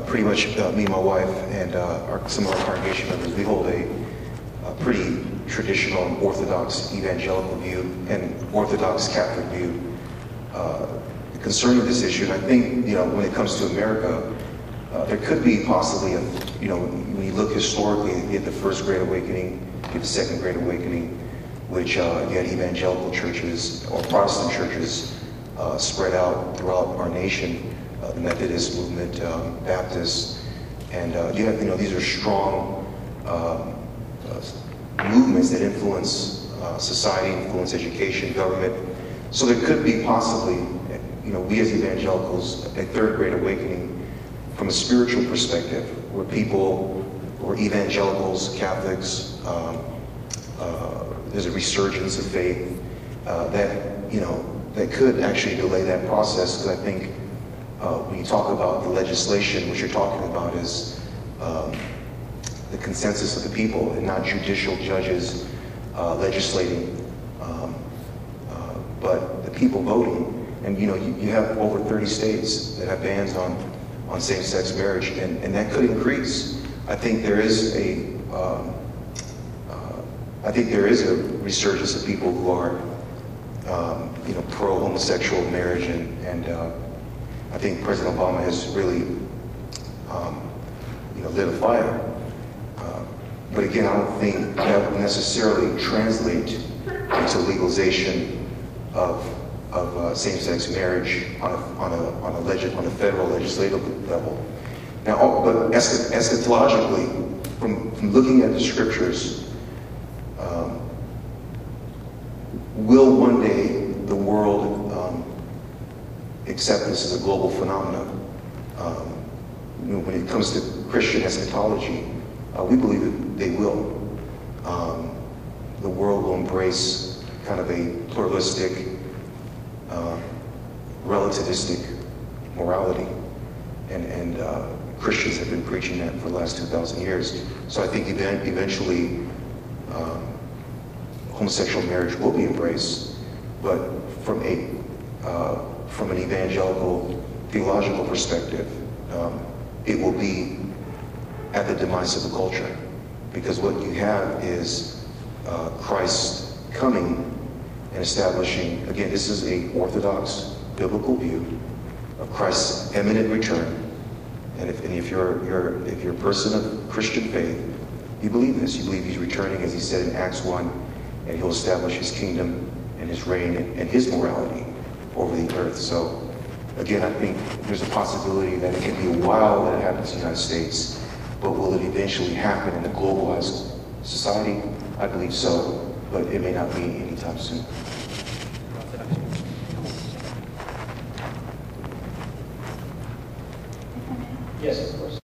pretty much me and my wife and some of our congregation members, we hold a pretty traditional and orthodox evangelical view and orthodox Catholic view concerning this issue. And I think, when it comes to America, there could be possibly when you look historically, you had the First Great Awakening, you had the Second Great Awakening, which you had evangelical churches or Protestant churches spread out throughout our nation, the Methodist movement, Baptists, and you have, these are strong movements that influence society, influence education, government. So there could be possibly, we as evangelicals, a Third Great Awakening from a spiritual perspective, where people, or evangelicals, Catholics, there's a resurgence of faith that could actually delay that process. Because I think when you talk about the legislation, what you're talking about is the consensus of the people and not judicial judges legislating, but the people voting. And you have over 30 states that have bans on same-sex marriage, and that could increase. I think there is a resurgence of people who are pro-homosexual marriage, and I think President Obama has really lit a fire. But again, I don't think that will necessarily translate into legalization of same-sex marriage on a federal legislative level. Now, but eschatologically, from looking at the scriptures, will one day the world accept this as a global phenomenon? When it comes to Christian eschatology, we believe that they will. The world will embrace kind of a pluralistic, relativistic morality, and Christians have been preaching that for the last 2,000 years. So I think eventually homosexual marriage will be embraced, but from an evangelical theological perspective, it will be at the demise of the culture, because what you have is Christ coming and establishing, again, this is a orthodox biblical view of Christ's imminent return. And if you're a person of Christian faith, you believe this. You believe he's returning, as he said in Acts 1, and he'll establish his kingdom and his reign and his morality over the earth. So again, I think there's a possibility that it can be a while that it happens in the United States, but will it eventually happen in a globalized society? I believe so, but it may not be anytime soon. Yes, of course.